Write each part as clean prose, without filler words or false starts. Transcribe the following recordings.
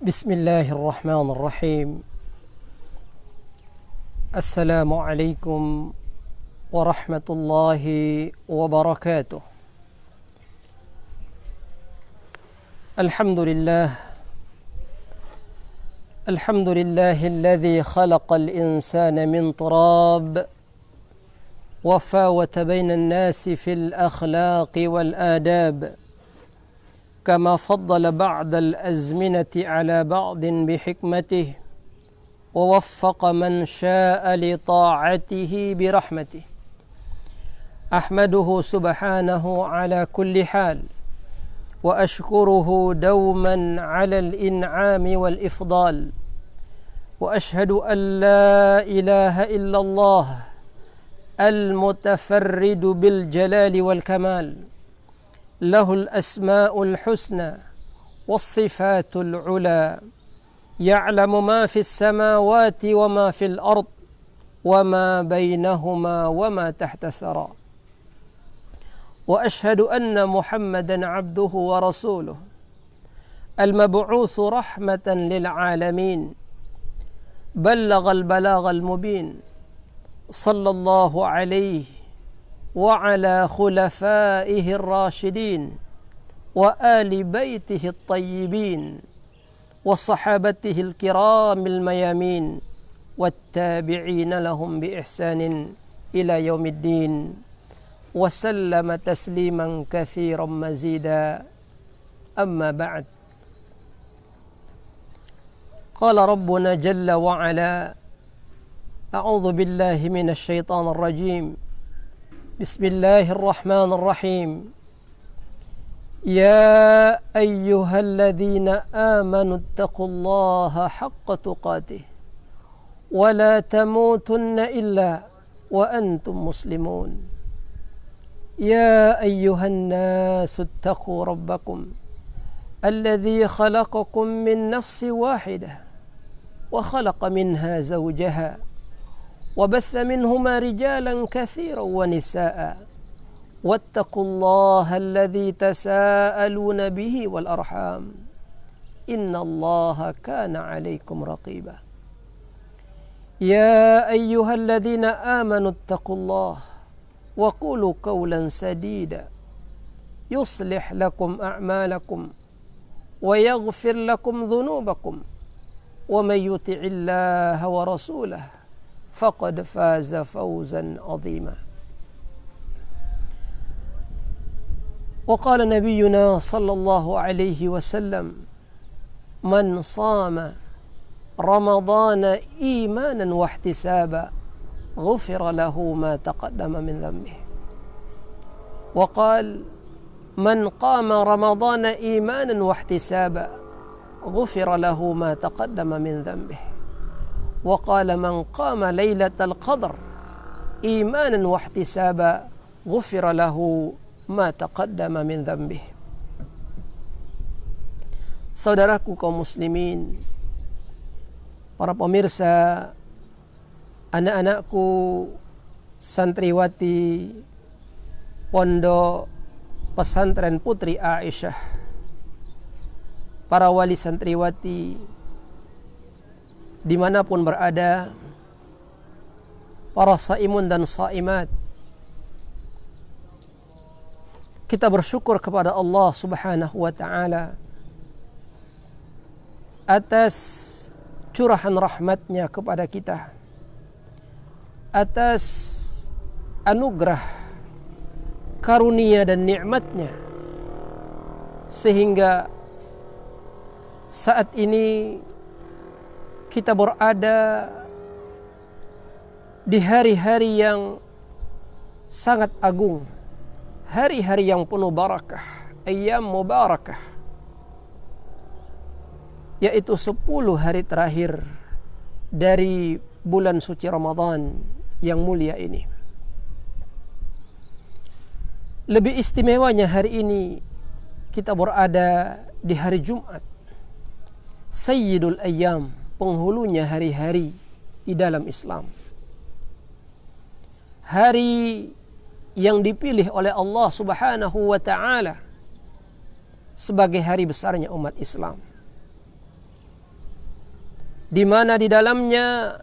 بسم الله الرحمن الرحيم. السلام عليكم ورحمة الله وبركاته. الحمد لله الذي خلق الإنسان من تراب وفاوت بين الناس في الأخلاق والآداب، كما فضل بعض الأزمنة على بعض بحكمته، ووفق من شاء لطاعته برحمته. أحمده سبحانه على كل حال، وأشكره دوما على الإنعام والإفضال، وأشهد أن لا إله إلا الله المتفرد بالجلال والكمال، له الأسماء الحسنى والصفات العلى، يعلم ما في السماوات وما في الأرض وما بينهما وما تحت الثرى. وأشهد أن محمدا عبده ورسوله المبعوث رحمة للعالمين، بلغ البلاغ المبين، صلى الله عليه وعلى خلفائه الراشدين وآل بيته الطيبين وصحابته الكرام الميامين والتابعين لهم بإحسان إلى يوم الدين، وسلم تسليما كثيرا مزيدا. أما بعد، قال ربنا جل وعلا: أعوذ بالله من الشيطان الرجيم، بسم الله الرحمن الرحيم. يا أيها الذين آمنوا اتقوا الله حق تقاته ولا تموتن إلا وأنتم مسلمون. يا أيها الناس اتقوا ربكم الذي خلقكم من نفس واحدة وخلق منها زوجها وبث منهما رجالا كثيرا ونساء، واتقوا الله الذي تساءلون به والأرحام، إن الله كان عليكم رقيبا. يا أيها الذين آمنوا اتقوا الله وقولوا قولا سديدا يصلح لكم أعمالكم ويغفر لكم ذنوبكم، ومن يطع الله ورسوله فقد فاز فوزا عظيما. وقال نبينا صلى الله عليه وسلم: من صام رمضان إيمانا واحتسابا غفر له ما تقدم من ذنبه. وقال: من قام رمضان إيمانا واحتسابا غفر له ما تقدم من ذنبه. وقال: من قام ليلة القدر إيمانا واحتسابا غفر له ma taqaddama min dzambih. Saudaraku kaum muslimin, para pemirsa, anak-anakku santriwati Pondok Pesantren Putri Aisyah, para wali santriwati dimanapun berada, para saimun dan saimat, kita bersyukur kepada Allah Subhanahu wa ta'ala atas curahan rahmatnya kepada kita, atas anugerah, karunia dan nikmatnya, sehingga saat ini kita berada di hari-hari yang sangat agung, hari-hari yang penuh barakah, ayyam mubarakah, yaitu 10 hari terakhir dari bulan suci Ramadan yang mulia ini. Lebih istimewanya hari ini kita berada di hari Jumat, Sayyidul Ayyam, penghulunya hari-hari di dalam Islam. Hari yang dipilih oleh Allah Subhanahu wa ta'ala sebagai hari besarnya umat Islam. di mana di dalamnya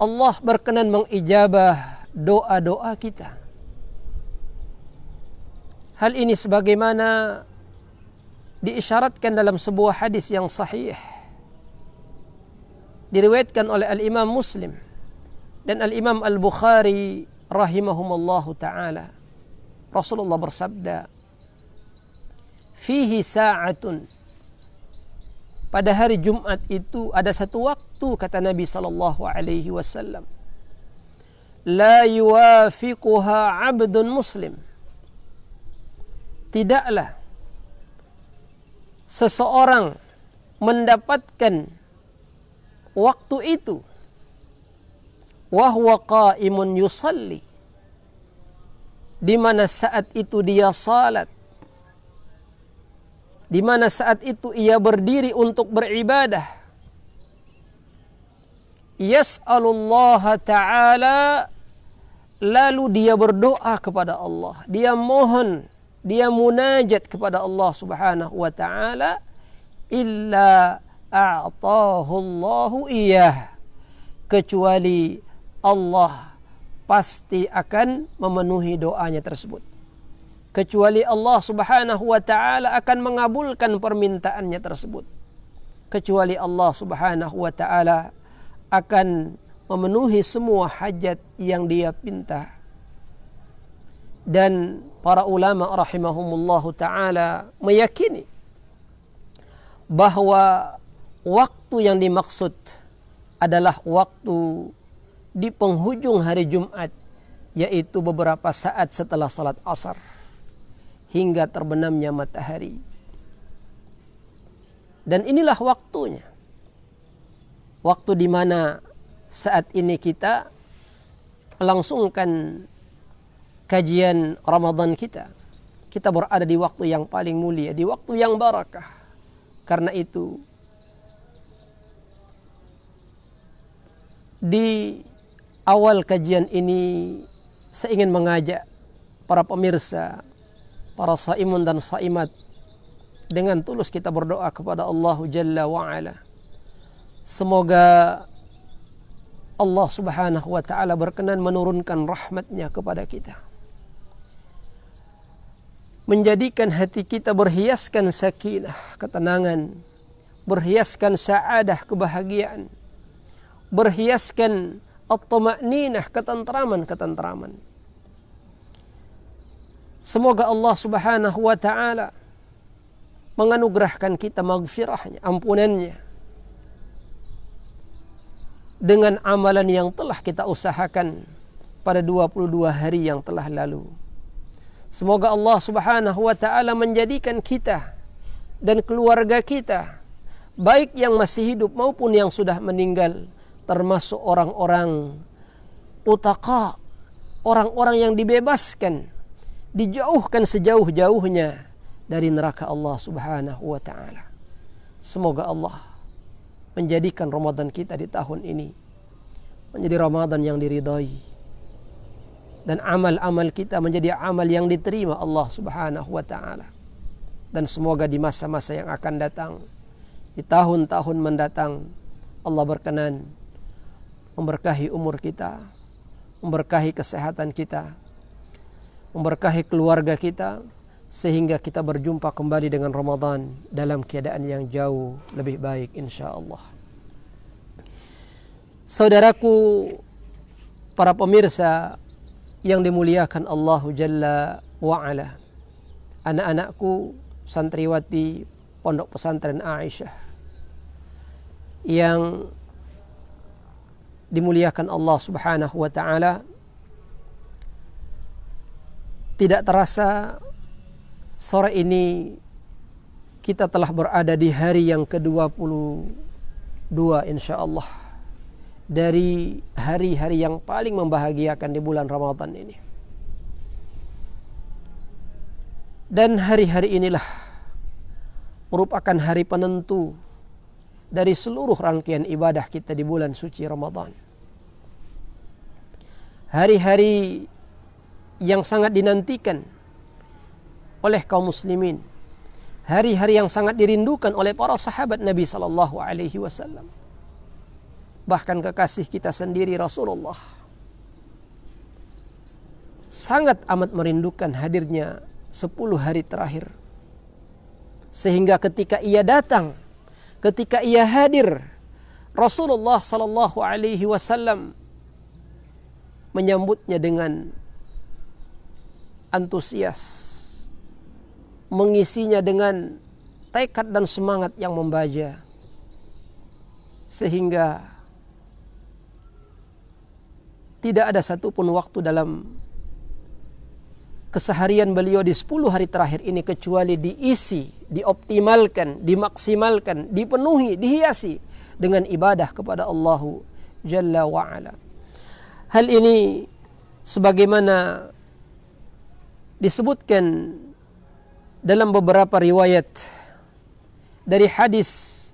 Allah berkenan mengijabah doa-doa kita. Hal ini sebagaimana diisyaratkan dalam sebuah hadis yang sahih, diriwayatkan oleh Al-Imam Muslim dan Al-Imam Al-Bukhari rahimahumallahu ta'ala. Rasulullah bersabda, fihi sa'atun, pada hari Jumat itu ada satu waktu, kata Nabi sallallahu alaihi wasallam, la yuwafiquha 'abdun muslim, tidaklah seseorang mendapatkan waktu itu wa huwa qa'imun yusalli, di mana saat itu dia salat, di mana saat itu ia berdiri untuk beribadah, yas'alullaha ta'ala, lalu dia berdoa kepada Allah, dia mohon, dia munajat kepada Allah subhanahu wa ta'ala, illa a'tahu Allahu iyah, kecuali Allah pasti akan memenuhi doanya tersebut. Kecuali Allah subhanahu wa ta'ala akan mengabulkan permintaannya tersebut. Kecuali Allah subhanahu wa ta'ala akan memenuhi semua hajat yang dia pinta. Dan para ulama rahimahumullahu ta'ala meyakini bahwa waktu yang dimaksud adalah waktu di penghujung hari Jumat, yaitu beberapa saat setelah salat asar hingga terbenamnya matahari. Dan inilah waktunya, waktu di mana saat ini kita melangsungkan kajian Ramadan kita. Kita berada di waktu yang paling mulia, di waktu yang barakah. Karena itu, di awal kajian ini saya ingin mengajak para pemirsa, para saimun dan saimat, dengan tulus kita berdoa kepada Allah Jalla wa'ala. Semoga Allah subhanahu wa ta'ala berkenan menurunkan rahmatnya kepada kita, menjadikan hati kita berhiaskan sakinah, ketenangan, berhiaskan sa'adah, kebahagiaan, berhiaskan at-tama'ninah, ketentraman. Semoga Allah subhanahu wa ta'ala menganugerahkan kita maghfirahnya, ampunannya, dengan amalan yang telah kita usahakan pada 22 hari yang telah lalu. Semoga Allah subhanahu wa ta'ala menjadikan kita dan keluarga kita, baik yang masih hidup maupun yang sudah meninggal, termasuk orang-orang utaqa, orang-orang yang dibebaskan, dijauhkan sejauh-jauhnya dari neraka Allah subhanahu wa ta'ala. Semoga Allah menjadikan Ramadan kita di tahun ini menjadi Ramadan yang diridai, dan amal-amal kita menjadi amal yang diterima Allah subhanahu wa ta'ala. Dan semoga di masa-masa yang akan datang, di tahun-tahun mendatang, Allah berkenan memberkahi umur kita, memberkahi kesehatan kita, memberkahi keluarga kita, sehingga kita berjumpa kembali dengan Ramadan dalam keadaan yang jauh lebih baik insyaallah. Saudaraku, para pemirsa yang dimuliakan Allah Jalla wa'ala, anak-anakku santriwati Pondok Pesantren Aisyah yang dimuliakan Allah subhanahu wa ta'ala, tidak terasa sore ini kita telah berada di hari yang ke-22 insyaallah dari hari-hari yang paling membahagiakan di bulan Ramadan ini. Dan hari-hari inilah merupakan hari penentu dari seluruh rangkaian ibadah kita di bulan suci Ramadan. Hari-hari yang sangat dinantikan oleh kaum muslimin, hari-hari yang sangat dirindukan oleh para sahabat Nabi sallallahu alaihi wasallam. bahkan kekasih kita sendiri Rasulullah sangat amat merindukan hadirnya 10 hari terakhir. Sehingga ketika ia datang, ketika ia hadir, Rasulullah sallallahu alaihi wasallam menyambutnya dengan antusias, mengisinya dengan tekad dan semangat yang membaja, sehingga tidak ada satupun waktu dalam keseharian beliau di 10 hari terakhir ini kecuali diisi, dioptimalkan, dimaksimalkan, dipenuhi, dihiasi dengan ibadah kepada Allah Jalla wa'ala. Hal ini sebagaimana disebutkan dalam beberapa riwayat dari hadis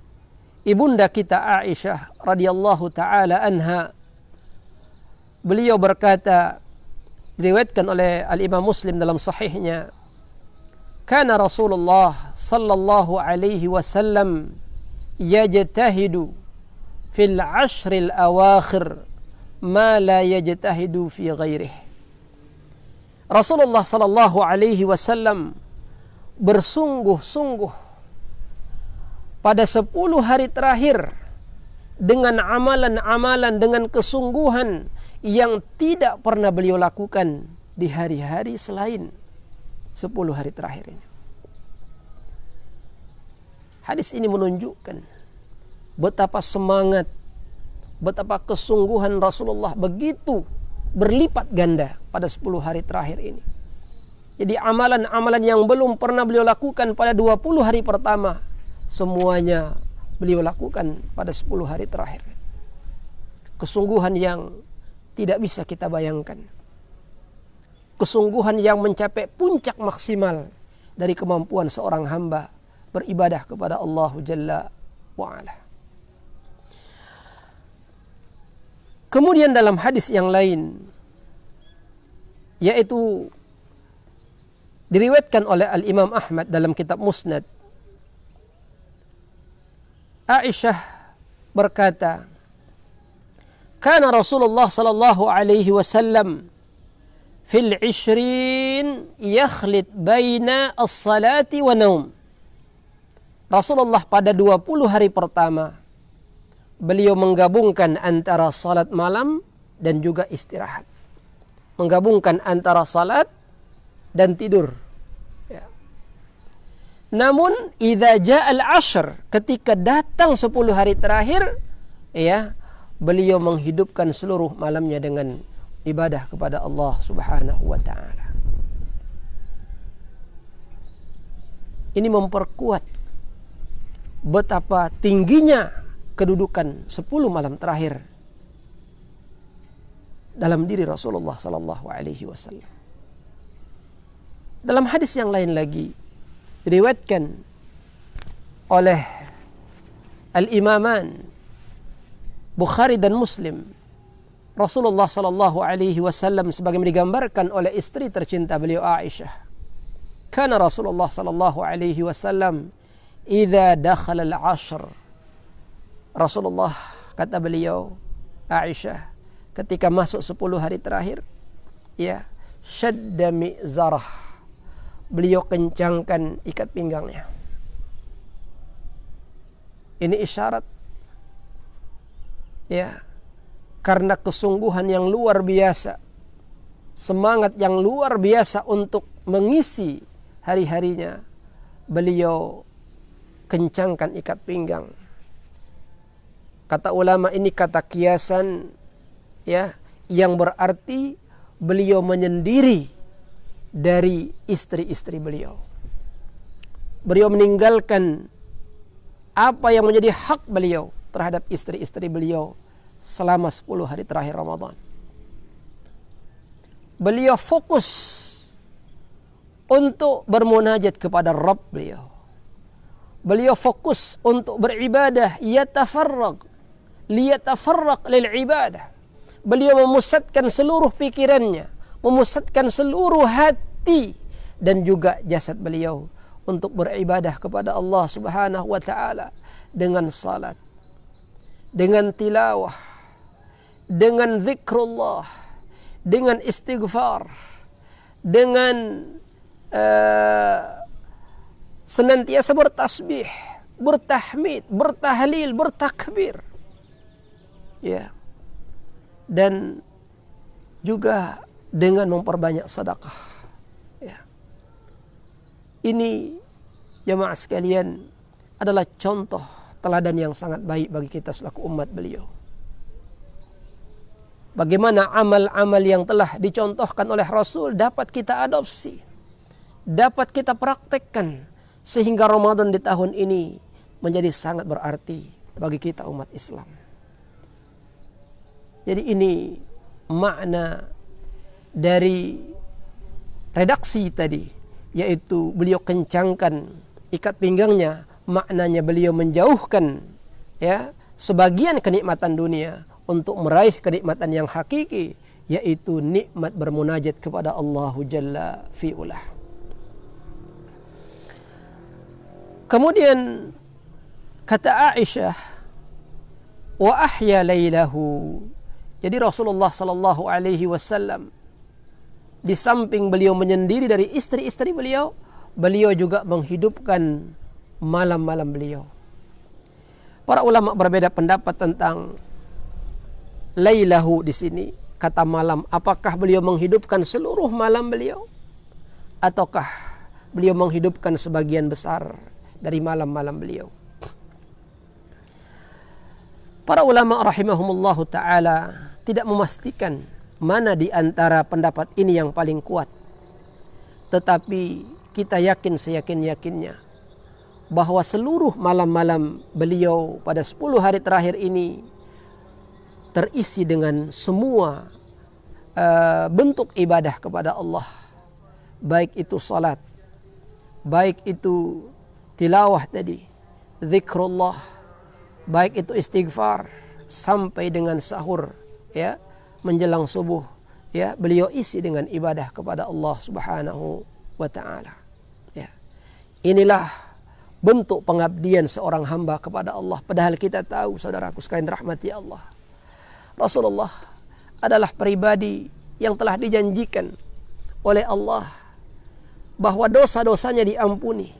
ibunda kita Aisyah radhiyallahu taala anha, beliau berkata, diriwayatkan oleh Al-Imam Muslim dalam sahihnya, kana Rasulullah sallallahu alaihi wasallam yajtahidu fil ashril awakhir ma la yajtahidu fi ghairihi. Rasulullah sallallahu alaihi wasallam bersungguh-sungguh pada 10 hari terakhir dengan amalan-amalan, dengan kesungguhan yang tidak pernah beliau lakukan di hari-hari selain 10 hari terakhir ini. Hadis ini menunjukkan betapa semangat, betapa kesungguhan Rasulullah begitu berlipat ganda pada 10 hari terakhir ini. Jadi amalan-amalan yang belum pernah beliau lakukan pada 20 hari pertama, semuanya beliau lakukan pada 10 hari terakhir. Kesungguhan yang tidak bisa kita bayangkan. Kesungguhan yang mencapai puncak maksimal dari kemampuan seorang hamba beribadah kepada Allah Jalla wa'ala. Kemudian dalam hadis yang lain, yaitu diriwayatkan oleh Al-Imam Ahmad dalam kitab Musnad, Aisyah berkata, kana Rasulullah sallallahu alaihi wasallam fil 20 yakhlit baina as-salati wa naum. Rasulullah pada 20 hari pertama beliau menggabungkan antara salat malam dan juga istirahat. Menggabungkan antara salat dan tidur. Ya. Namun idza jaa al-ashr, ketika datang 10 hari terakhir, ya, beliau menghidupkan seluruh malamnya dengan ibadah kepada Allah Subhanahu wa taala. Ini memperkuat betapa tingginya kedudukan 10 malam terakhir dalam diri Rasulullah sallallahu alaihi wasallam. Dalam hadis yang lain lagi diriwayatkan oleh Al-Imaman Bukhari dan Muslim, Rasulullah sallallahu alaihi wasallam sebagaimana digambarkan oleh istri tercinta beliau Aisyah. Kana Rasulullah sallallahu alaihi wasallam idza dakhala al-'ashr. Rasulullah, kata beliau Aisyah, ketika masuk 10 hari terakhir, ya, syadda mi'zarah. Beliau kencangkan ikat pinggangnya. Ini isyarat, ya, karena kesungguhan yang luar biasa, semangat yang luar biasa untuk mengisi hari-harinya, beliau kencangkan ikat pinggang. Kata ulama, ini kata kiasan, ya, yang berarti beliau menyendiri dari istri-istri beliau. Beliau meninggalkan apa yang menjadi hak beliau terhadap istri-istri beliau selama 10 hari terakhir Ramadan. Beliau fokus untuk bermunajat kepada Rabb beliau. Beliau fokus untuk beribadah, liyatafarraq lil ibadah. Beliau memusatkan seluruh pikirannya, memusatkan seluruh hati dan juga jasad beliau untuk beribadah kepada Allah Subhanahu wa taala dengan salat, dengan tilawah, dengan zikrullah, dengan istighfar, dengan senantiasa bertasbih, bertahmid, bertahlil, bertakbir. Ya. Dan juga dengan memperbanyak sedekah. Ya. Ini jemaah sekalian adalah contoh teladan yang sangat baik bagi kita selaku umat beliau. Bagaimana amal-amal yang telah dicontohkan oleh Rasul dapat kita adopsi, dapat kita praktekkan, sehingga Ramadan di tahun ini menjadi sangat berarti bagi kita umat Islam. Jadi ini makna dari redaksi tadi, yaitu beliau kencangkan ikat pinggangnya, maknanya beliau menjauhkan ya sebagian kenikmatan dunia untuk meraih kenikmatan yang hakiki, yaitu nikmat bermunajat kepada Allah Jalla fi'ulah. Kemudian kata Aisyah, wa ahya lailahu. Jadi Rasulullah sallallahu alaihi wasallam di samping beliau menyendiri dari istri-istri beliau, beliau juga menghidupkan malam-malam beliau. Para ulama berbeda pendapat tentang lailahu di sini, kata malam, apakah beliau menghidupkan seluruh malam beliau ataukah beliau menghidupkan sebagian besar dari malam-malam beliau. Para ulama rahimahumullahu taala tidak memastikan mana di antara pendapat ini yang paling kuat. Tetapi kita yakin seyakin-yakinnya bahwa seluruh malam-malam beliau pada 10 hari terakhir ini terisi dengan semua bentuk ibadah kepada Allah. Baik itu salat, baik itu tilawah tadi, zikrullah, baik itu istighfar, sampai dengan sahur ya, menjelang subuh ya, beliau isi dengan ibadah kepada Allah Subhanahu wa taala. Ya. Inilah bentuk pengabdian seorang hamba kepada Allah. Padahal kita tahu, saudaraku sekalian rahmati Allah, Rasulullah adalah pribadi yang telah dijanjikan oleh Allah bahwa dosa-dosanya diampuni.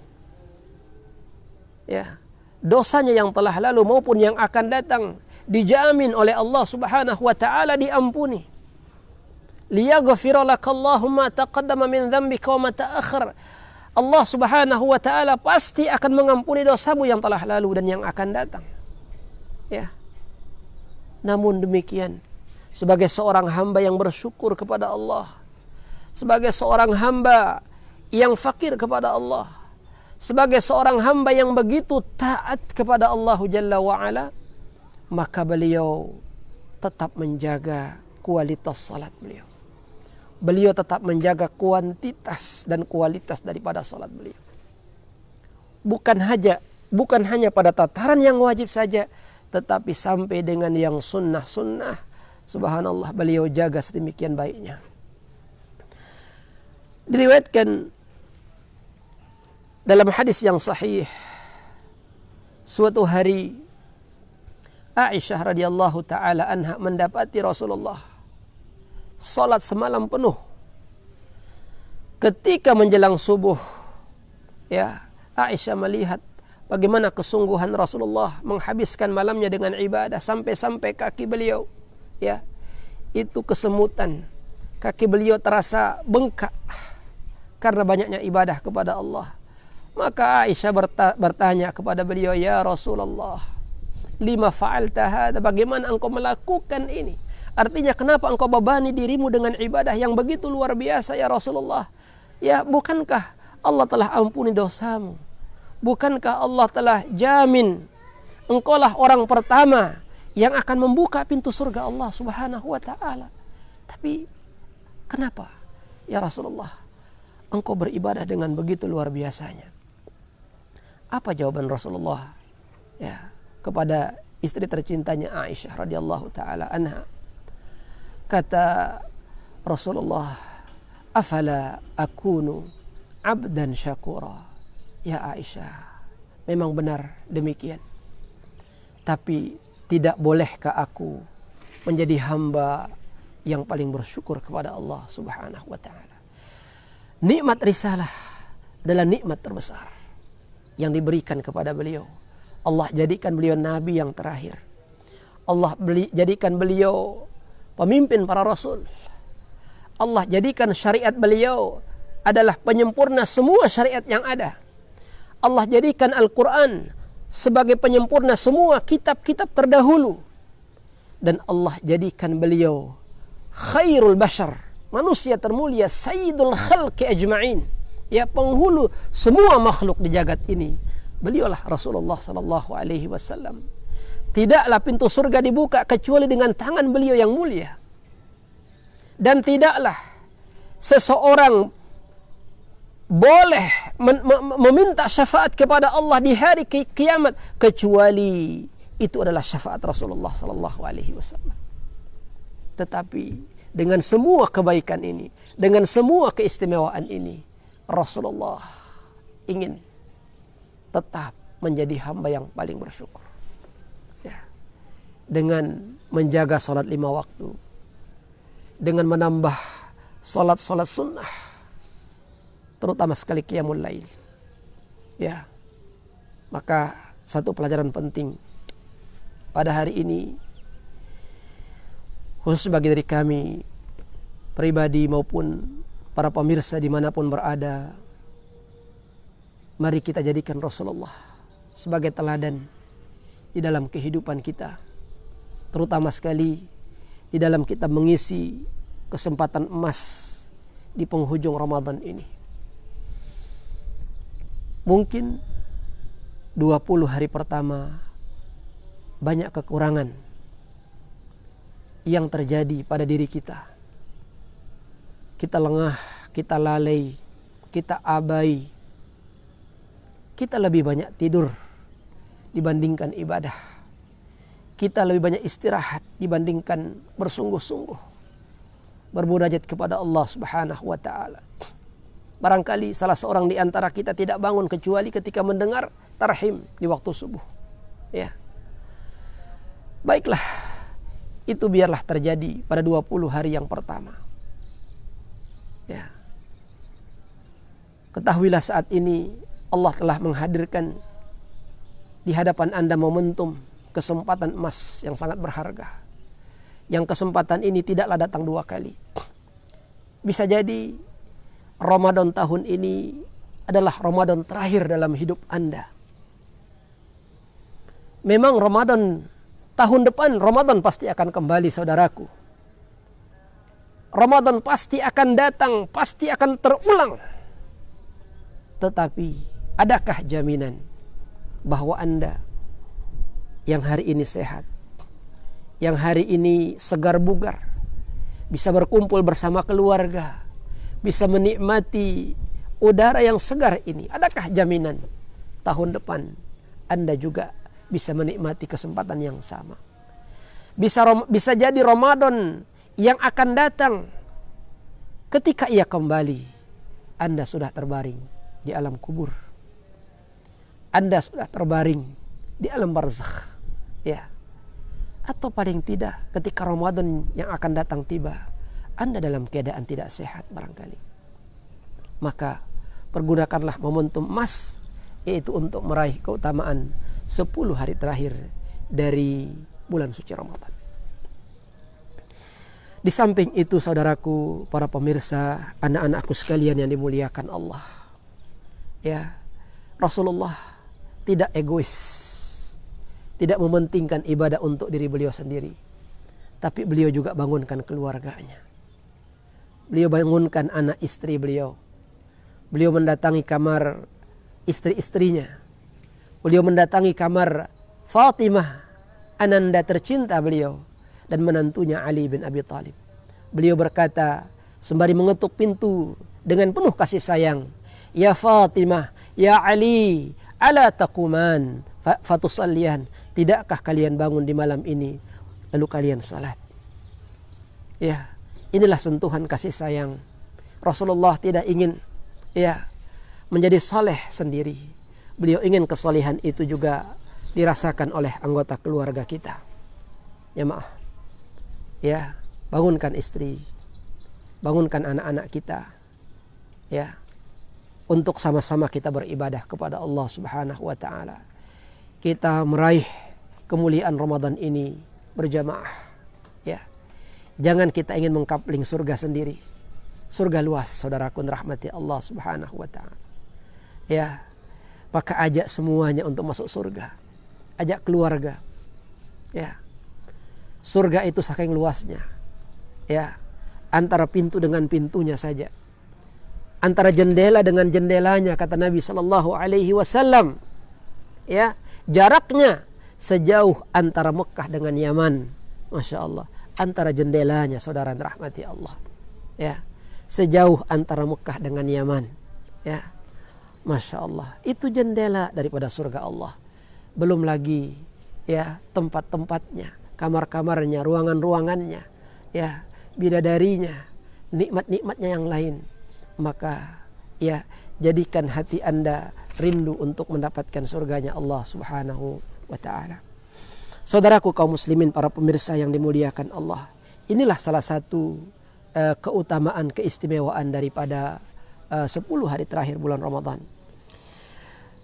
Ya, dosanya yang telah lalu maupun yang akan datang dijamin oleh Allah Subhanahu wa taala diampuni. Liyaghfira lakallahu ma taqaddama min dzambika wa ma ta'akhkhar. Allah Subhanahu wa taala pasti akan mengampuni dosamu yang telah lalu dan yang akan datang. Ya. Namun demikian, sebagai seorang hamba yang bersyukur kepada Allah, sebagai seorang hamba yang fakir kepada Allah, sebagai seorang hamba yang begitu taat kepada Allah Jalla wa'ala, maka beliau tetap menjaga kualitas salat beliau. Beliau tetap menjaga kuantitas dan kualitas daripada salat beliau. Bukan hanya pada tataran yang wajib saja, tetapi sampai dengan yang sunnah-sunnah, subhanallah, beliau jaga sedemikian baiknya. Diriwayatkan dalam hadis yang sahih, suatu hari Aisyah radhiyallahu taala anha mendapati Rasulullah salat semalam penuh. Ketika menjelang subuh, ya, Aisyah melihat bagaimana kesungguhan Rasulullah menghabiskan malamnya dengan ibadah, sampai-sampai kaki beliau, ya, itu kesemutan. Kaki beliau terasa bengkak karena banyaknya ibadah kepada Allah. Maka Aisyah bertanya kepada beliau, ya Rasulullah, lima fa'alta hadza, bagaimana engkau melakukan ini? Artinya kenapa engkau bebani dirimu dengan ibadah yang begitu luar biasa ya Rasulullah? Ya, bukankah Allah telah ampuni dosamu? Bukankah Allah telah jamin engkaulah orang pertama yang akan membuka pintu surga Allah Subhanahu wa taala? Tapi kenapa ya Rasulullah engkau beribadah dengan begitu luar biasanya? Apa jawaban Rasulullah ya kepada istri tercintanya Aisyah radhiyallahu taala anha? Kata Rasulullah, afala akunu abdan syakura. Ya Aisyah, memang benar demikian. Tapi tidak bolehkah aku menjadi hamba yang paling bersyukur kepada Allah Subhanahu wa ta'ala. Nikmat risalah adalah nikmat terbesar yang diberikan kepada beliau. Allah jadikan beliau nabi yang terakhir. Allah jadikan beliau pemimpin para rasul. Allah jadikan syariat beliau adalah penyempurna semua syariat yang ada. Allah jadikan Al-Quran sebagai penyempurna semua kitab-kitab terdahulu. Dan Allah jadikan beliau khairul bashar, manusia termulia, sayyidul khalqi ajma'in, ya, penghulu semua makhluk di jagat ini. Beliaulah Rasulullah sallallahu alaihi wasallam. Tidaklah pintu surga dibuka kecuali dengan tangan beliau yang mulia. Dan tidaklah seseorang boleh meminta syafaat kepada Allah di hari kiamat kecuali itu adalah syafaat Rasulullah sallallahu alaihi wasallam. Tetapi dengan semua kebaikan ini, dengan semua keistimewaan ini, Rasulullah ingin tetap menjadi hamba yang paling bersyukur. Ya. Dengan menjaga salat 5 waktu, dengan menambah salat-salat sunnah, terutama sekali qiyamul lail. Ya. Maka satu pelajaran penting pada hari ini, khusus bagi dari kami pribadi maupun para pemirsa dimanapun berada, mari kita jadikan Rasulullah sebagai teladan di dalam kehidupan kita, terutama sekali di dalam kita mengisi kesempatan emas di penghujung Ramadan ini. Mungkin 20 hari pertama banyak kekurangan yang terjadi pada diri kita. Kita lengah, kita lalai, kita abai. Kita lebih banyak tidur dibandingkan ibadah. Kita lebih banyak istirahat dibandingkan bersungguh-sungguh bermunajat kepada Allah Subhanahu wa ta'ala. Barangkali salah seorang di antara kita tidak bangun kecuali ketika mendengar tarhim di waktu subuh. Ya. Baiklah, itu biarlah terjadi pada 20 hari yang pertama. Ya. Ketahuilah saat ini Allah telah menghadirkan di hadapan Anda momentum kesempatan emas yang sangat berharga. Yang kesempatan ini tidaklah datang 2 kali. Bisa jadi Ramadan tahun ini adalah Ramadan terakhir dalam hidup Anda. Memang Ramadan tahun depan, Ramadan pasti akan kembali, saudaraku. Ramadan pasti akan datang, pasti akan terulang. Tetapi adakah jaminan bahwa Anda yang hari ini sehat, yang hari ini segar bugar, bisa berkumpul bersama keluarga, bisa menikmati udara yang segar ini, adakah jaminan tahun depan Anda juga bisa menikmati kesempatan yang sama? Bisa jadi Ramadan yang akan datang ketika ia kembali, Anda sudah terbaring di alam kubur, Anda sudah terbaring di alam barzakh, ya. Atau paling tidak ketika Ramadan yang akan datang tiba, Anda dalam keadaan tidak sehat barangkali. Maka pergunakanlah momentum emas, yaitu untuk meraih keutamaan 10 hari terakhir dari bulan suci Ramadan. Di samping itu, saudaraku, para pemirsa, anak-anakku sekalian yang dimuliakan Allah, ya, Rasulullah tidak egois, tidak mementingkan ibadah untuk diri beliau sendiri, tapi beliau juga bangunkan keluarganya. Beliau bangunkan anak istri beliau. Beliau mendatangi kamar istri-istrinya. Beliau mendatangi kamar Fatimah, ananda tercinta beliau, dan menantunya Ali bin Abi Thalib. Beliau berkata sembari mengetuk pintu dengan penuh kasih sayang, "Ya Fatimah, ya Ali, ala taquman fatusallian." Tidakkah kalian bangun di malam ini lalu kalian salat? Ya, inilah sentuhan kasih sayang. Rasulullah tidak ingin, ya, menjadi saleh sendiri. Beliau ingin kesalehan itu juga dirasakan oleh anggota keluarga kita. Jemaah, ya, bangunkan istri, bangunkan anak-anak kita, ya, untuk sama-sama kita beribadah kepada Allah Subhanahu wa taala. Kita meraih kemuliaan Ramadan ini berjamaah, ya. Jangan kita ingin mengkapling surga sendiri. Surga luas, saudaraku, rahmati Allah Subhanahu wa taala. Ya, maka ajak semuanya untuk masuk surga. Ajak keluarga. Ya. Surga itu saking luasnya. Ya. Antara pintu dengan pintunya saja. Antara jendela dengan jendelanya, kata Nabi sallallahu alaihi wasallam. Ya, jaraknya sejauh antara Mekah dengan Yaman. Masya Allah. Antara jendelanya, saudara rahmati Allah. Ya. Sejauh antara Mekah dengan Yaman. Ya. Masya Allah. Itu jendela daripada surga Allah. Belum lagi, ya, tempat-tempatnya, kamar-kamarnya, ruangan-ruangannya, ya, bidadarinya, nikmat-nikmatnya yang lain. Maka, ya, jadikan hati Anda rindu untuk mendapatkan surganya Allah Subhanahu wa ta'ala. Saudaraku kaum muslimin, para pemirsa yang dimuliakan Allah, inilah salah satu keutamaan, keistimewaan daripada 10 hari terakhir bulan Ramadan.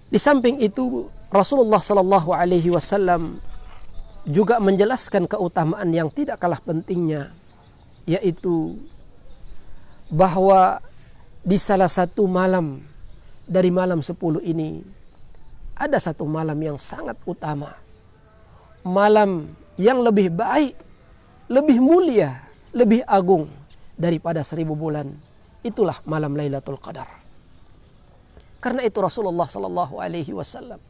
Di samping itu, Rasulullah sallallahu alaihi wasallam juga menjelaskan keutamaan yang tidak kalah pentingnya, yaitu bahwa di salah satu malam dari malam 10 ini ada satu malam yang sangat utama. Malam yang lebih baik, lebih mulia, lebih agung daripada 1000 bulan. Itulah malam Lailatul Qadar. Karena itu Rasulullah sallallahu alaihi wasallam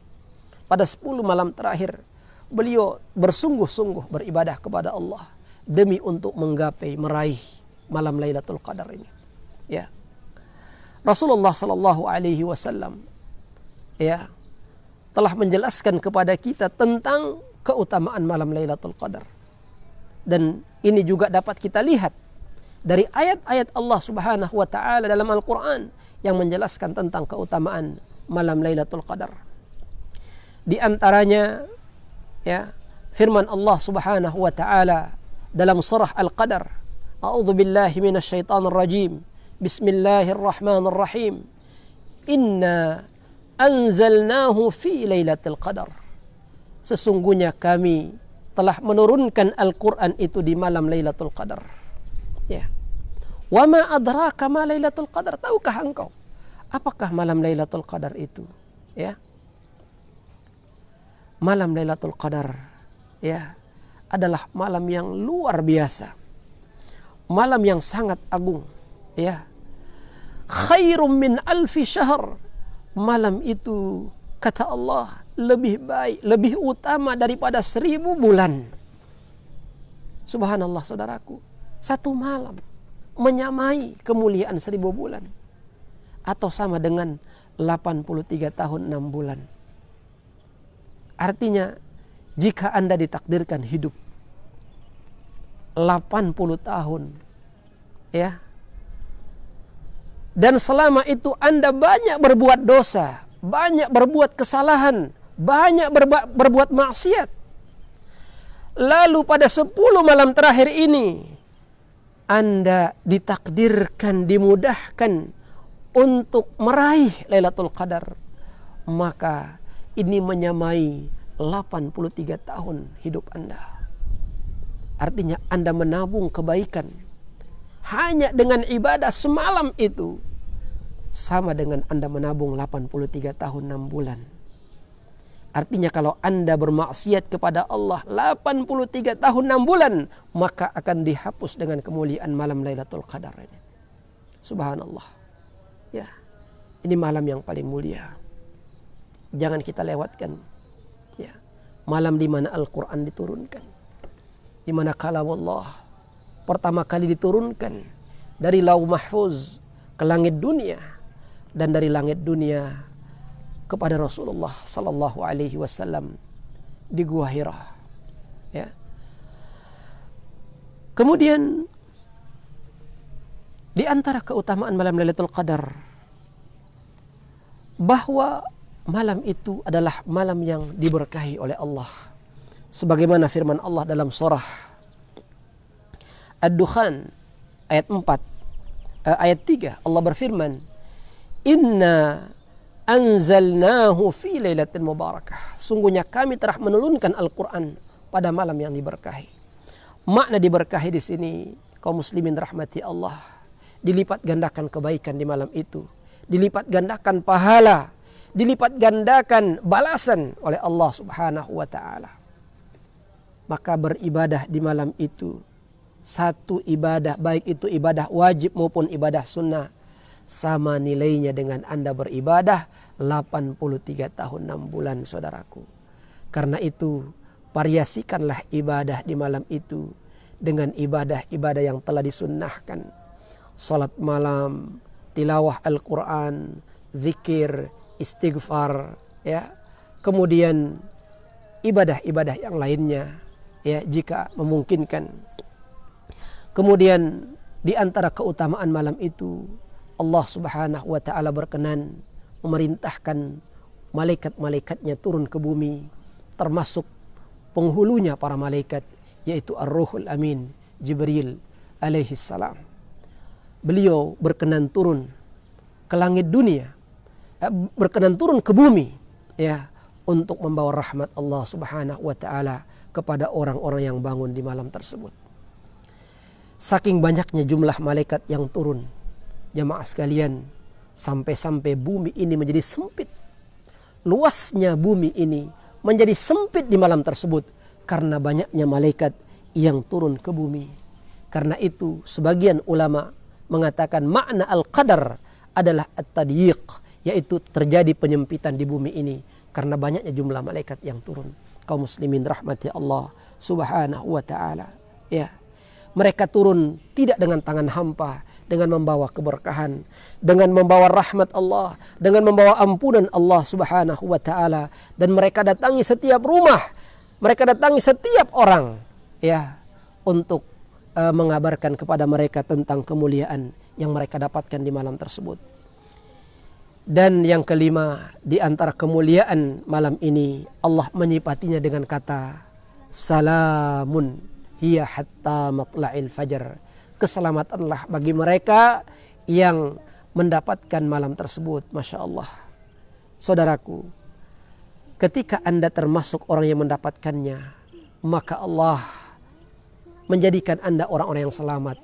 pada 10 malam terakhir beliau bersungguh-sungguh beribadah kepada Allah demi untuk menggapai, meraih malam Lailatul Qadar ini. Ya. Rasulullah sallallahu alaihi wasallam, ya, telah menjelaskan kepada kita tentang keutamaan malam Lailatul Qadar. Dan ini juga dapat kita lihat dari ayat-ayat Allah Subhanahu wa taala dalam Al-Qur'an yang menjelaskan tentang keutamaan malam Lailatul Qadar. Di antaranya, ya, firman Allah Subhanahu wa taala dalam surah Al-Qadar, A'udzu billahi minasyaitonir rajim. Bismillahirrahmanirrahim. Inna anzalnahu fi Lailatul Qadar. Sesungguhnya kami telah menurunkan Al-Qur'an itu di malam Lailatul Qadar. Ya. Wa ma adraka ma Lailatul Qadar? Tahukah engkau apakah malam Lailatul Qadar itu? Ya. Malam Lailatul Qadar, ya, adalah malam yang luar biasa. Malam yang sangat agung, ya. Khairum min alfi syahr. Malam itu, kata Allah, lebih baik, lebih utama daripada 1000 bulan. Subhanallah, saudaraku. Satu malam menyamai kemuliaan 1000 bulan. Atau sama dengan 83 tahun 6 bulan. Artinya, jika Anda ditakdirkan hidup 80 tahun, ya, dan selama itu Anda banyak berbuat dosa, banyak berbuat kesalahan, banyak berbuat maksiat, lalu pada 10 malam terakhir ini Anda ditakdirkan, dimudahkan untuk meraih Lailatul Qadar, maka ini menyamai 83 tahun hidup Anda. Artinya Anda menabung kebaikan hanya dengan ibadah semalam itu, sama dengan Anda menabung 83 tahun 6 bulan. Artinya kalau Anda bermaksiat kepada Allah 83 tahun 6 bulan, maka akan dihapus dengan kemuliaan malam Lailatul Qadar ini. Subhanallah. Ya. Ini malam yang paling mulia. Jangan kita lewatkan. Ya. Malam di mana Al-Qur'an diturunkan. Di mana kalam Allah pertama kali diturunkan dari Lauh Mahfuz ke langit dunia, dan dari langit dunia kepada Rasulullah sallallahu alaihi wasallam di Gua Hira. Ya. Kemudian di antara keutamaan malam Lailatul Qadar, bahwa malam itu adalah malam yang diberkahi oleh Allah. Sebagaimana firman Allah dalam surah Ad-Dukhan ayat 3, Allah berfirman, "Inna anzalnahu fi lailatin mubarakah." Sungguhnya kami telah menurunkan Al-Qur'an pada malam yang diberkahi. Makna diberkahi di sini, kaum muslimin rahmati Allah, dilipat gandakan kebaikan di malam itu, dilipat gandakan pahala, dilipat gandakan balasan oleh Allah Subhanahu wa taala. Maka beribadah di malam itu, satu ibadah, baik itu ibadah wajib maupun ibadah sunnah, sama nilainya dengan Anda beribadah 83 tahun 6 bulan, saudaraku. Karena itu, variasikanlah ibadah di malam itu dengan ibadah-ibadah yang telah disunnahkan. Salat malam, tilawah Al-Quran, zikir, istighfar, ya. Kemudian ibadah-ibadah yang lainnya, ya, jika memungkinkan. Kemudian di antara keutamaan malam itu, Allah Subhanahu wa taala berkenan memerintahkan malaikat-malaikatnya turun ke bumi, termasuk penghulunya para malaikat, yaitu Ar-Ruhul Amin, Jibril alaihi salam. Beliau berkenan turun ke langit dunia, berkenan turun ke bumi, ya, untuk membawa rahmat Allah Subhanahu wa taala kepada orang-orang yang bangun di malam tersebut. Saking banyaknya jumlah malaikat yang turun, jamaah sekalian, sampai-sampai bumi ini menjadi sempit. Luasnya bumi ini menjadi sempit di malam tersebut karena banyaknya malaikat yang turun ke bumi. Karena itu sebagian ulama mengatakan makna al-qadar adalah at-tadyiq, yaitu terjadi penyempitan di bumi ini karena banyaknya jumlah malaikat yang turun. Kaum muslimin rahmati Allah Subhanahu wa taala, ya. Mereka turun tidak dengan tangan hampa, dengan membawa keberkahan, dengan membawa rahmat Allah, dengan membawa ampunan Allah Subhanahu wa taala, dan mereka datangi setiap rumah, mereka datangi setiap orang, ya, untuk mengabarkan kepada mereka tentang kemuliaan yang mereka dapatkan di malam tersebut. Dan yang kelima, di antara kemuliaan malam ini, Allah menyifatinya dengan kata salamun hiya hatta matla'il fajar. Keselamatanlah bagi mereka yang mendapatkan malam tersebut. Masya Allah. Saudaraku, ketika Anda termasuk orang yang mendapatkannya, maka Allah menjadikan Anda orang-orang yang selamat.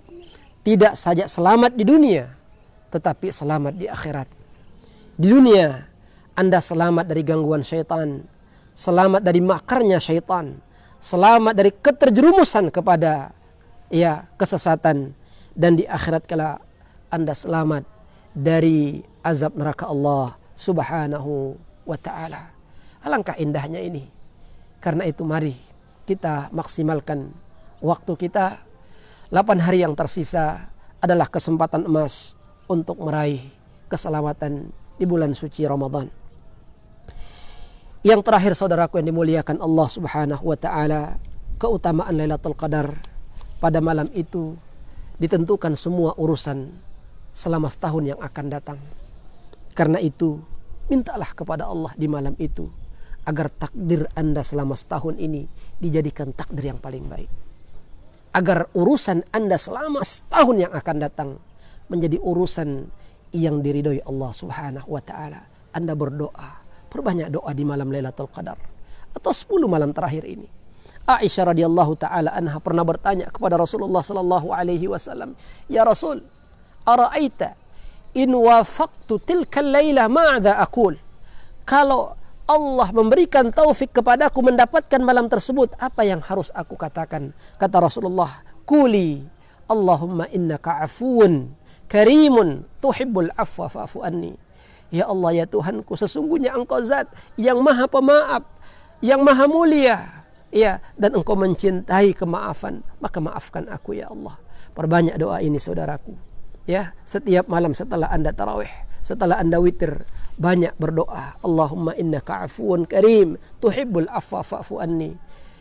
Tidak saja selamat di dunia, tetapi selamat di akhirat. Di dunia, Anda selamat dari gangguan syaitan, selamat dari makarnya syaitan, selamat dari keterjerumusan kepada, ya, kesesatan. Dan di akhirat kala Anda selamat dari azab neraka Allah Subhanahu wa ta'ala. Alangkah indahnya ini. Karena itu mari kita maksimalkan waktu kita. 8 hari yang tersisa adalah kesempatan emas untuk meraih keselamatan di bulan suci Ramadan. Yang terakhir, saudaraku yang dimuliakan Allah Subhanahu wa ta'ala, keutamaan Lailatul Qadar. Pada malam itu ditentukan semua urusan selama setahun yang akan datang. Karena itu, mintalah kepada Allah di malam itu agar takdir Anda selama setahun ini dijadikan takdir yang paling baik. Agar urusan Anda selama setahun yang akan datang menjadi urusan yang diridhoi Allah Subhanahu wa ta'ala. Anda berdoa, perbanyak doa di malam Lailatul Qadar atau 10 malam terakhir ini. Aisyah radhiyallahu taala anha pernah bertanya kepada Rasulullah sallallahu alaihi wasallam, "Ya Rasul, ara'aita in wafaqtu tilka al-lailah ma'adha aqul?" Kalau Allah memberikan taufik kepadaku mendapatkan malam tersebut, apa yang harus aku katakan? Kata Rasulullah, "Quli Allahumma innaka afuwun karimun tuhibbul afwa fa'fu anni." Ya Allah, ya Tuhanku, sesungguhnya Engkau zat yang maha pemaaf, yang maha mulia, ya, dan Engkau mencintai kemaafan, maka maafkan aku ya Allah. Perbanyak doa ini, saudaraku, ya. Setiap malam setelah Anda tarawih, setelah Anda witir, banyak berdoa, Allahumma innaka afuwun karim tuhibbul afwa fa'fu anni.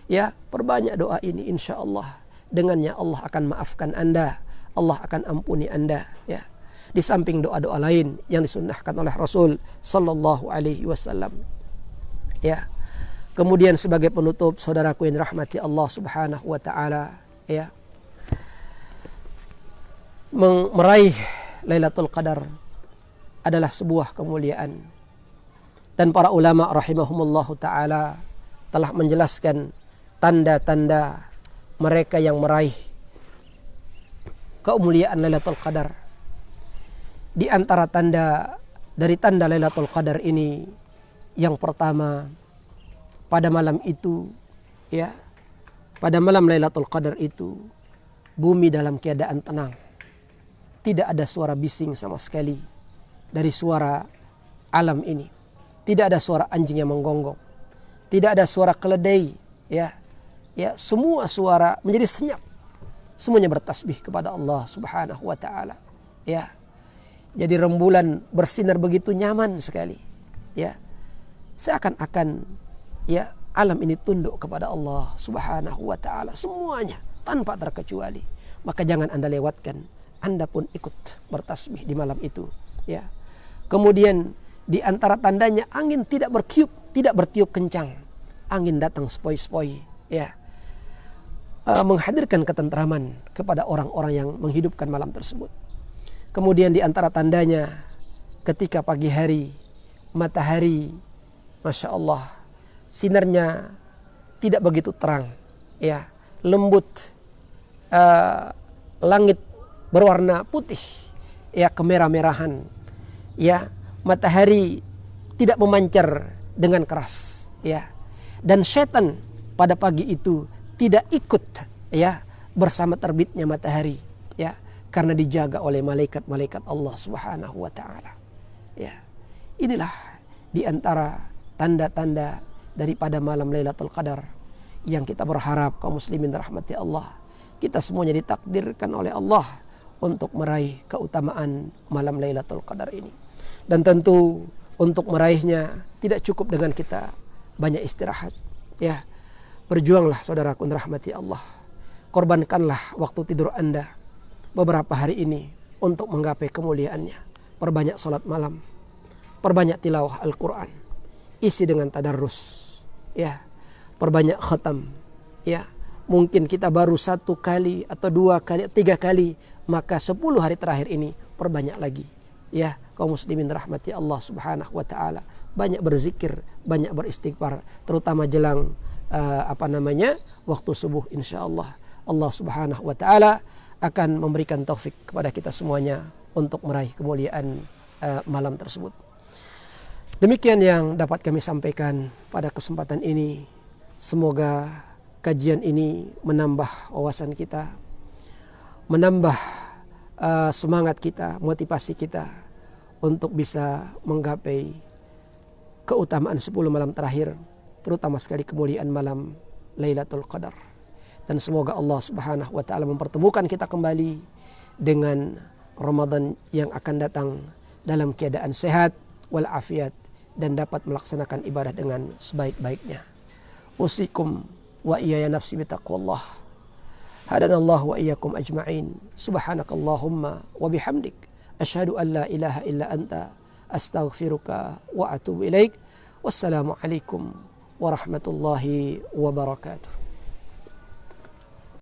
Ya, perbanyak doa ini, insyaallah dengannya Allah akan maafkan Anda, Allah akan ampuni Anda, ya. Di samping doa-doa lain yang disunnahkan oleh Rasul sallallahu alaihi wasallam. Ya. Kemudian sebagai penutup, saudaraku yang dirahmati Allah Subhanahu wa taala, ya. Meraih Lailatul Qadar adalah sebuah kemuliaan. Dan para ulama rahimahumullahu taala telah menjelaskan tanda-tanda mereka yang meraih kemuliaan Lailatul Qadar. Di antara tanda dari tanda Lailatul Qadar ini, yang pertama, pada malam itu, ya, pada malam Lailatul Qadar itu, bumi dalam keadaan tenang. Tidak ada suara bising sama sekali dari suara alam ini. Tidak ada suara anjing yang menggonggong. Tidak ada suara keledai, ya. Ya, semua suara menjadi senyap. Semuanya bertasbih kepada Allah Subhanahu wa taala, ya. Jadi rembulan bersinar begitu nyaman sekali, ya. Seakan-akan, ya, alam ini tunduk kepada Allah Subhanahu wa taala semuanya tanpa terkecuali. Maka jangan Anda lewatkan, Anda pun ikut bertasbih di malam itu, ya. Kemudian di antara tandanya, angin tidak bertiup kencang. Angin datang sepoi-sepoi, ya. Menghadirkan ketentraman kepada orang-orang yang menghidupkan malam tersebut. Kemudian di antara tandanya, ketika pagi hari, matahari, Masya Allah, sinarnya tidak begitu terang, ya, lembut, langit berwarna putih, ya, kemerah-merahan, ya, matahari tidak memancar dengan keras, ya, dan setan pada pagi itu tidak ikut, ya, bersama terbitnya matahari, ya, karena dijaga oleh malaikat-malaikat Allah Subhanahu wa taala, ya. Inilah di antara tanda-tanda daripada malam Lailatul Qadar yang kita berharap kaum muslimin rahmati Allah, kita semuanya ditakdirkan oleh Allah untuk meraih keutamaan malam Lailatul Qadar ini. Dan tentu untuk meraihnya tidak cukup dengan kita banyak istirahat, ya. Berjuanglah saudaraku rahmati Allah. Korbankanlah waktu tidur Anda beberapa hari ini untuk menggapai kemuliaannya. Perbanyak salat malam, perbanyak tilawah Al-Quran, isi dengan tadarrus, ya. Perbanyak khatam, ya. Mungkin kita baru 1 kali atau 2 kali, 3 kali, maka 10 hari terakhir ini perbanyak lagi, ya. Kaum muslimin rahmati Allah Subhanahu wa taala, banyak berzikir, banyak beristighfar, terutama jelang waktu subuh, insyaallah Allah Subhanahu wa taala akan memberikan taufik kepada kita semuanya untuk meraih kemuliaan malam tersebut. Demikian yang dapat kami sampaikan pada kesempatan ini. Semoga kajian ini menambah wawasan kita, menambah semangat kita, motivasi kita untuk bisa menggapai keutamaan 10 malam terakhir, terutama sekali kemuliaan malam Lailatul Qadar. Dan semoga Allah Subhanahu wa taala mempertemukan kita kembali dengan Ramadan yang akan datang dalam keadaan sehat walafiat dan dapat melaksanakan ibadah dengan sebaik-baiknya. Usikum wa iyaya nafsi bitaqwallah. Hadanallahu wa iyyakum ajma'in. Subhanakallahumma wa bihamdik, asyhadu an la ilaha illa anta, astaghfiruka wa atubu ilaik. Wassalamu alaikum warahmatullahi wabarakatuh.